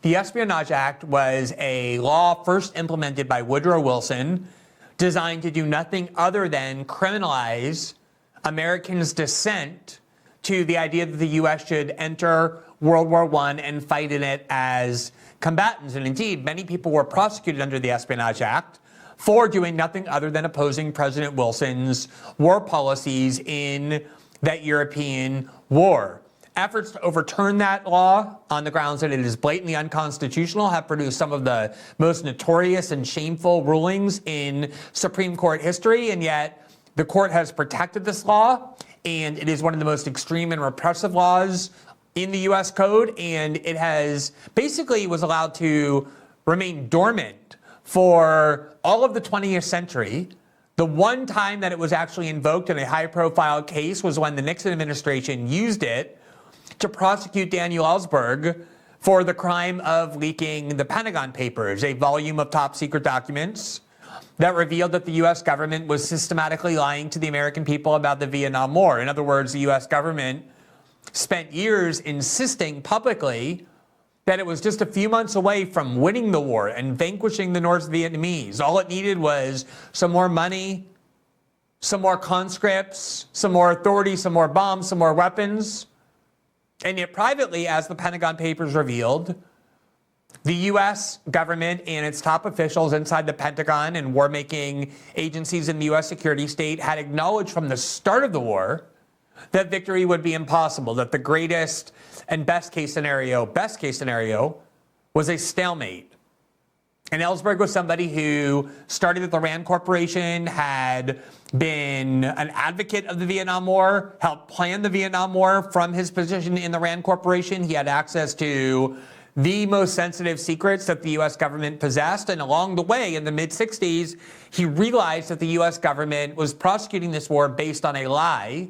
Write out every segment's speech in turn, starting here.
The Espionage Act was a law first implemented by Woodrow Wilson, designed to do nothing other than criminalize Americans' dissent to the idea that the U.S. should enter World War I and fight in it as combatants. And indeed, many people were prosecuted under the Espionage Act for doing nothing other than opposing President Wilson's war policies in that European war. Efforts to overturn that law on the grounds that it is blatantly unconstitutional have produced some of the most notorious and shameful rulings in Supreme Court history, and yet the court has protected this law, and it is one of the most extreme and repressive laws in the U.S. Code, and it has basically was allowed to remain dormant for all of the 20th century. The one time that it was actually invoked in a high-profile case was when the Nixon administration used it to prosecute Daniel Ellsberg for the crime of leaking the Pentagon Papers, a volume of top-secret documents that revealed that the U.S. government was systematically lying to the American people about the Vietnam War. In other words, the U.S. government spent years insisting publicly that it was just a few months away from winning the war and vanquishing the North Vietnamese. All it needed was some more money, some more conscripts, some more authority, some more bombs, some more weapons. And yet privately, as the Pentagon Papers revealed, the U.S. government and its top officials inside the Pentagon and war-making agencies in the U.S. security state had acknowledged from the start of the war that victory would be impossible, that the greatest and best case scenario was a stalemate. And Ellsberg was somebody who started at the Rand Corporation, had been an advocate of the Vietnam War, helped plan the Vietnam War from his position in the Rand Corporation. He had access to the most sensitive secrets that the U.S. government possessed. And along the way, in the mid-60s, he realized that the U.S. government was prosecuting this war based on a lie,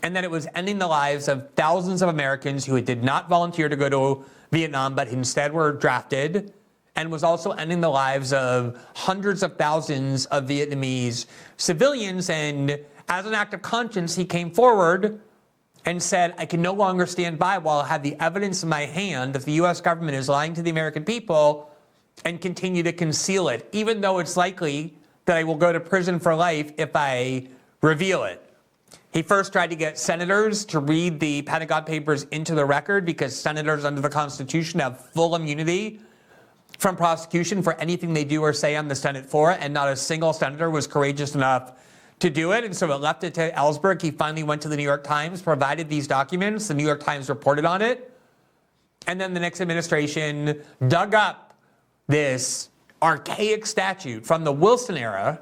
and that it was ending the lives of thousands of Americans who did not volunteer to go to Vietnam, but instead were drafted, and was also ending the lives of hundreds of thousands of Vietnamese civilians. And as an act of conscience, he came forward and said, I can no longer stand by while I have the evidence in my hand that the U.S. government is lying to the American people, and continue to conceal it, even though it's likely that I will go to prison for life if I reveal it. He first tried to get senators to read the Pentagon Papers into the record, because senators under the Constitution have full immunity from prosecution for anything they do or say on the Senate floor, and not a single senator was courageous enough to do it. And so it left it to Ellsberg. He finally went to the New York Times, provided these documents. The New York Times reported on it. And then the Nixon administration dug up this archaic statute from the Wilson era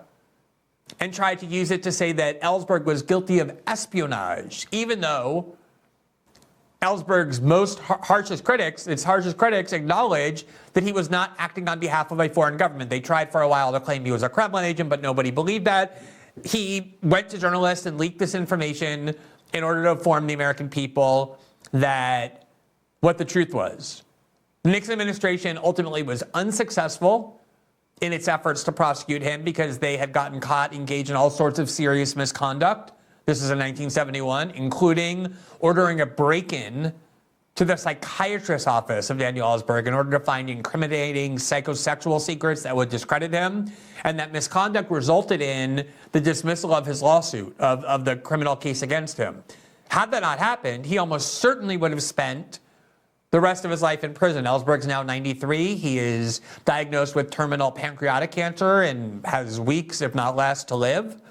and tried to use it to say that Ellsberg was guilty of espionage, even though Ellsberg's harshest critics acknowledge that he was not acting on behalf of a foreign government. They tried for a while to claim he was a Kremlin agent, but nobody believed that. He went to journalists and leaked this information in order to inform the American people that what the truth was. The Nixon administration ultimately was unsuccessful in its efforts to prosecute him, because they had gotten caught engaged in all sorts of serious misconduct. This is in 1971, including ordering a break-in to the psychiatrist's office of Daniel Ellsberg in order to find incriminating psychosexual secrets that would discredit him. And that misconduct resulted in the dismissal of his lawsuit, of the criminal case against him. Had that not happened, he almost certainly would have spent the rest of his life in prison. Ellsberg's now 93. He is diagnosed with terminal pancreatic cancer and has weeks, if not less, to live.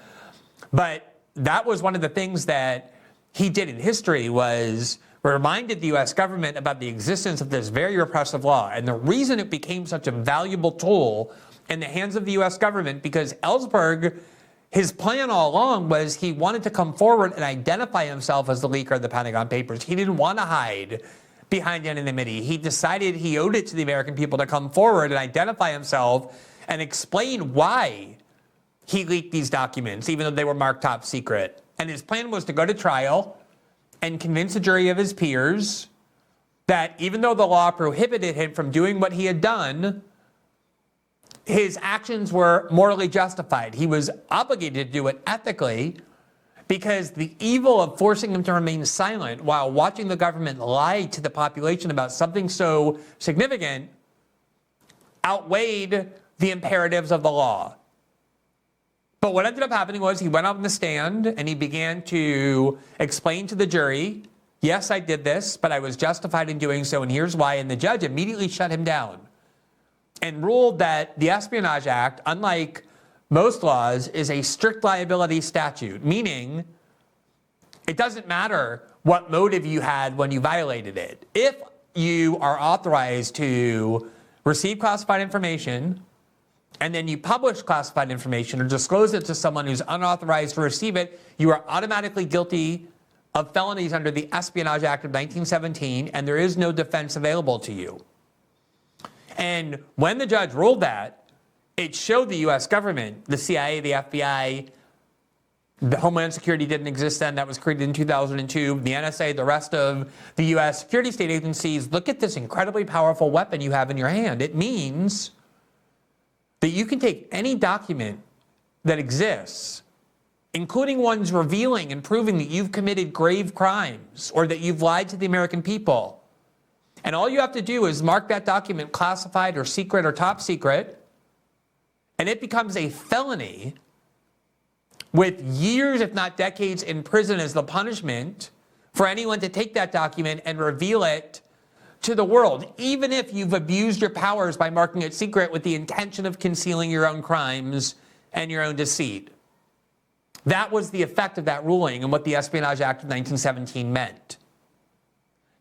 But that was one of the things that he did in history, was reminded the U.S. government about the existence of this very repressive law. And the reason it became such a valuable tool in the hands of the U.S. government, because Ellsberg, his plan all along was he wanted to come forward and identify himself as the leaker of the Pentagon Papers. He didn't want to hide behind anonymity. He decided he owed it to the American people to come forward and identify himself and explain why he leaked these documents, even though they were marked top secret. And his plan was to go to trial and convince a jury of his peers that even though the law prohibited him from doing what he had done, his actions were morally justified. He was obligated to do it ethically, because the evil of forcing him to remain silent while watching the government lie to the population about something so significant outweighed the imperatives of the law. But what ended up happening was he went up on the stand and he began to explain to the jury, yes, I did this, but I was justified in doing so, and here's why. And the judge immediately shut him down and ruled that the Espionage Act, unlike most laws, is a strict liability statute, meaning it doesn't matter what motive you had when you violated it. If you are authorized to receive classified information, and then you publish classified information or disclose it to someone who's unauthorized to receive it, you are automatically guilty of felonies under the Espionage Act of 1917, and there is no defense available to you. And when the judge ruled that, it showed the U.S. government, the CIA, the FBI, the Homeland Security didn't exist then, that was created in 2002, the NSA, the rest of the U.S. security state agencies, look at this incredibly powerful weapon you have in your hand. It means that you can take any document that exists, including ones revealing and proving that you've committed grave crimes or that you've lied to the American people. And all you have to do is mark that document classified or secret or top secret, and it becomes a felony with years, if not decades, in prison as the punishment for anyone to take that document and reveal it to the world, even if you've abused your powers by marking it secret with the intention of concealing your own crimes and your own deceit. That was the effect of that ruling and what the Espionage Act of 1917 meant.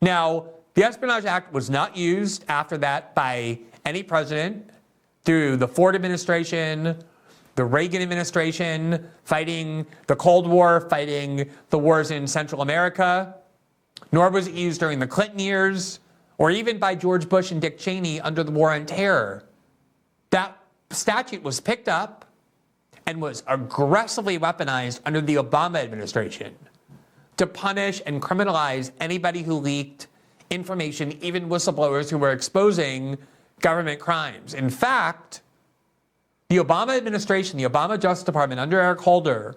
Now, the Espionage Act was not used after that by any president through the Ford administration, the Reagan administration, fighting the Cold War, fighting the wars in Central America, nor was it used during the Clinton years, or even by George Bush and Dick Cheney under the War on Terror. That statute was picked up and was aggressively weaponized under the Obama administration to punish and criminalize anybody who leaked information, even whistleblowers who were exposing government crimes. In fact, the Obama administration, the Obama Justice Department under Eric Holder,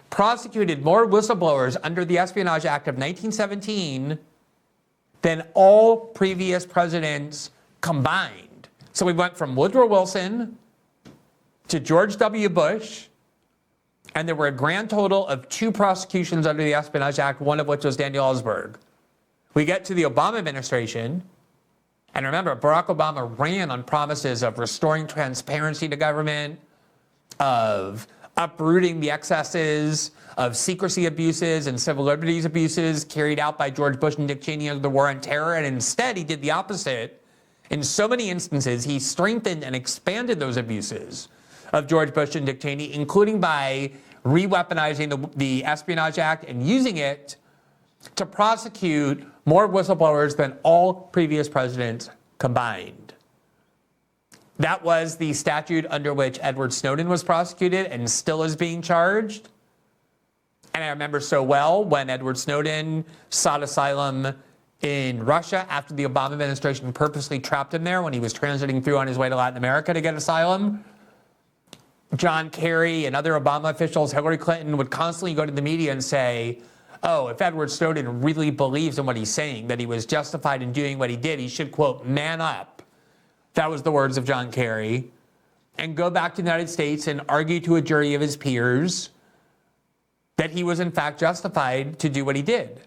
prosecuted more whistleblowers under the Espionage Act of 1917 than all previous presidents combined. So we went from Woodrow Wilson to George W. Bush, and there were a grand total of 2 prosecutions under the Espionage Act, one of which was Daniel Ellsberg. We get to the Obama administration, and remember, Barack Obama ran on promises of restoring transparency to government, of uprooting the excesses of secrecy abuses and civil liberties abuses carried out by George Bush and Dick Cheney under the War on Terror. And instead, he did the opposite. In so many instances, he strengthened and expanded those abuses of George Bush and Dick Cheney, including by re-weaponizing the Espionage Act and using it to prosecute more whistleblowers than all previous presidents combined. That was the statute under which Edward Snowden was prosecuted and still is being charged. And I remember so well when Edward Snowden sought asylum in Russia after the Obama administration purposely trapped him there when he was transiting through on his way to Latin America to get asylum. John Kerry and other Obama officials, Hillary Clinton, would constantly go to the media and say, oh, if Edward Snowden really believes in what he's saying, that he was justified in doing what he did, he should, quote, man up. That was the words of John Kerry. And go back to the United States and argue to a jury of his peers that he was in fact justified to do what he did.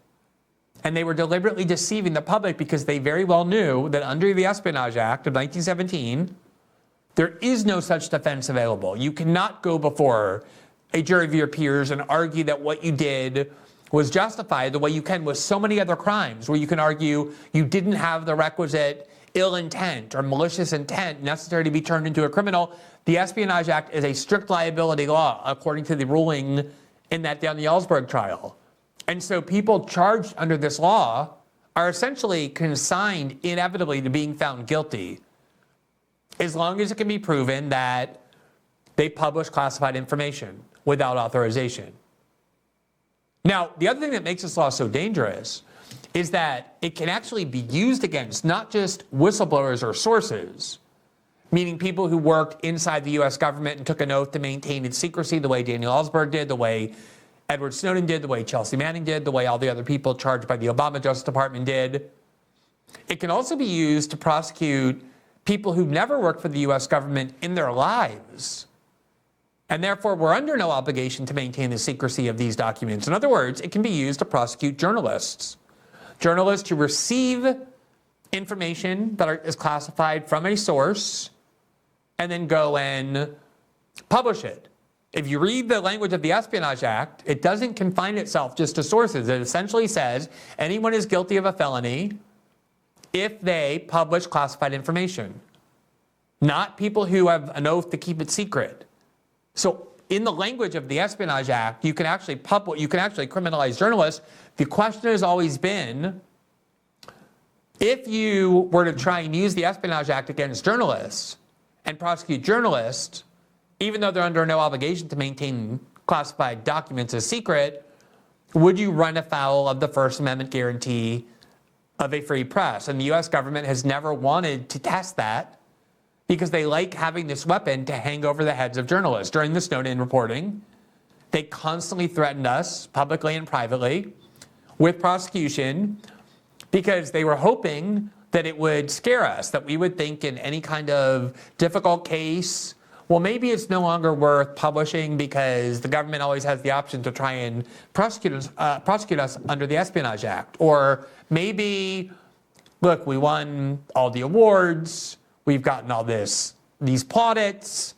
And they were deliberately deceiving the public because they very well knew that under the Espionage Act of 1917, there is no such defense available. You cannot go before a jury of your peers and argue that what you did was justified the way you can with so many other crimes, where you can argue you didn't have the requisite ill intent or malicious intent necessary to be turned into a criminal. The Espionage Act is a strict liability law, according to the ruling in that Daniel Ellsberg trial. And so people charged under this law are essentially consigned inevitably to being found guilty, as long as it can be proven that they publish classified information without authorization. Now, the other thing that makes this law so dangerous is that it can actually be used against not just whistleblowers or sources, meaning people who worked inside the U.S. government and took an oath to maintain its secrecy the way Daniel Ellsberg did, the way Edward Snowden did, the way Chelsea Manning did, the way all the other people charged by the Obama Justice Department did. It can also be used to prosecute people who've never worked for the U.S. government in their lives. And therefore, we're under no obligation to maintain the secrecy of these documents. In other words, it can be used to prosecute journalists. Journalists who receive information that is classified from a source and then go and publish it. If you read the language of the Espionage Act, it doesn't confine itself just to sources. It essentially says anyone is guilty of a felony if they publish classified information, not people who have an oath to keep it secret. So in the language of the Espionage Act, you can actually criminalize journalists. The question has always been, if you were to try and use the Espionage Act against journalists and prosecute journalists, even though they're under no obligation to maintain classified documents as secret, would you run afoul of the First Amendment guarantee of a free press? And the U.S. government has never wanted to test that because they like having this weapon to hang over the heads of journalists. During the Snowden reporting, they constantly threatened us, publicly and privately, with prosecution because they were hoping that it would scare us, that we would think in any kind of difficult case, well, maybe it's no longer worth publishing because the government always has the option to try and prosecute us under the Espionage Act. Or maybe, look, we won all the awards, we've gotten all these plaudits,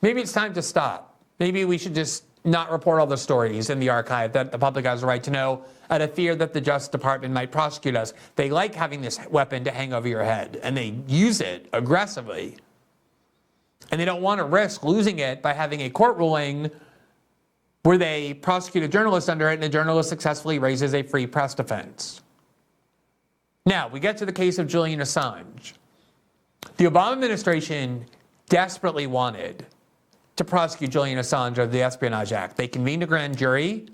maybe it's time to stop. Maybe we should just not report all the stories in the archive that the public has a right to know out of fear that the Justice Department might prosecute us. They like having this weapon to hang over your head, and they use it aggressively. And they don't want to risk losing it by having a court ruling where they prosecute a journalist under it and a journalist successfully raises a free press defense. Now, we get to the case of Julian Assange. The Obama administration desperately wanted to prosecute Julian Assange under the Espionage Act. They convened a grand jury.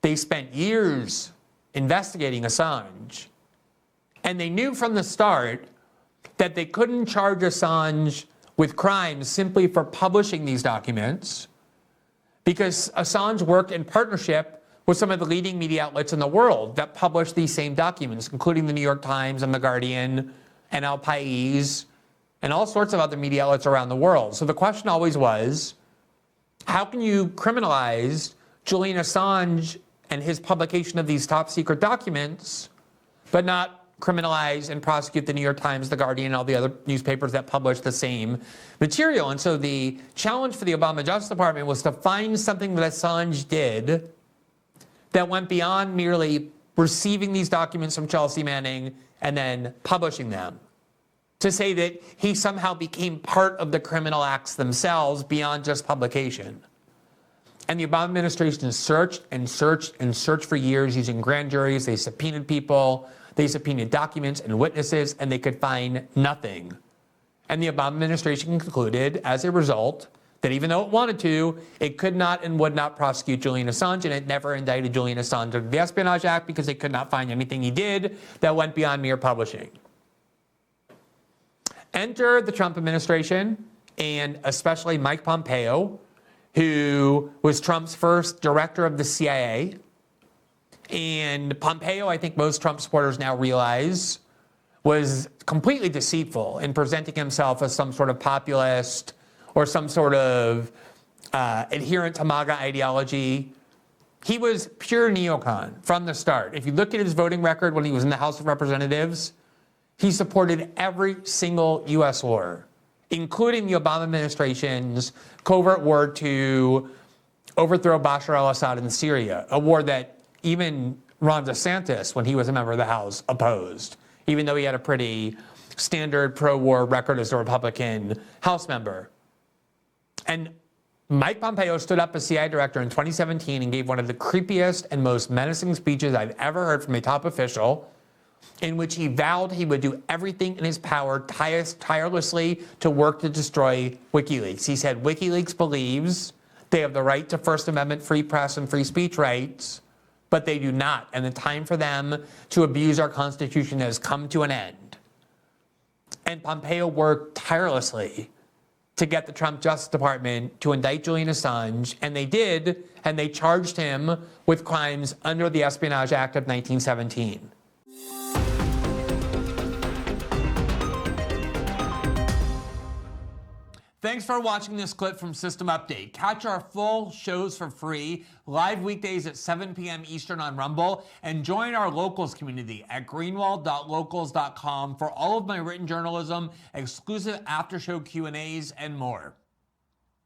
They spent years investigating Assange. And they knew from the start that they couldn't charge Assange with crimes simply for publishing these documents, because Assange worked in partnership with some of the leading media outlets in the world that published these same documents, including the New York Times and the Guardian and El País and all sorts of other media outlets around the world. So the question always was, how can you criminalize Julian Assange and his publication of these top secret documents, but not criminalize and prosecute the New York Times, the Guardian, and all the other newspapers that publish the same material? And so the challenge for the Obama Justice Department was to find something that Assange did that went beyond merely receiving these documents from Chelsea Manning and then publishing them, to say that he somehow became part of the criminal acts themselves beyond just publication. And the Obama administration searched and searched and searched for years using grand juries. They subpoenaed people. They subpoenaed documents and witnesses, and they could find nothing. And the Obama administration concluded, as a result, that even though it wanted to, it could not and would not prosecute Julian Assange, and it never indicted Julian Assange under the Espionage Act because they could not find anything he did that went beyond mere publishing. Enter the Trump administration, and especially Mike Pompeo, who was Trump's first director of the CIA. And Pompeo, I think most Trump supporters now realize, was completely deceitful in presenting himself as some sort of populist or some sort of adherent to MAGA ideology. He was pure neocon from the start. If you look at his voting record when he was in the House of Representatives, he supported every single U.S. war, including the Obama administration's covert war to overthrow Bashar al-Assad in Syria, a war that even Ron DeSantis, when he was a member of the House, opposed, even though he had a pretty standard pro-war record as a Republican House member. And Mike Pompeo stood up as CIA director in 2017 and gave one of the creepiest and most menacing speeches I've ever heard from a top official, in which he vowed he would do everything in his power tirelessly to work to destroy WikiLeaks. He said WikiLeaks believes they have the right to First Amendment free press and free speech rights, but they do not. And the time for them to abuse our Constitution has come to an end. And Pompeo worked tirelessly to get the Trump Justice Department to indict Julian Assange, and they did, and they charged him with crimes under the Espionage Act of 1917. Thanks for watching this clip from System Update. Catch our full shows for free, live weekdays at 7 p.m. Eastern on Rumble, and join our locals community at greenwald.locals.com for all of my written journalism, exclusive after-show Q&As, and more.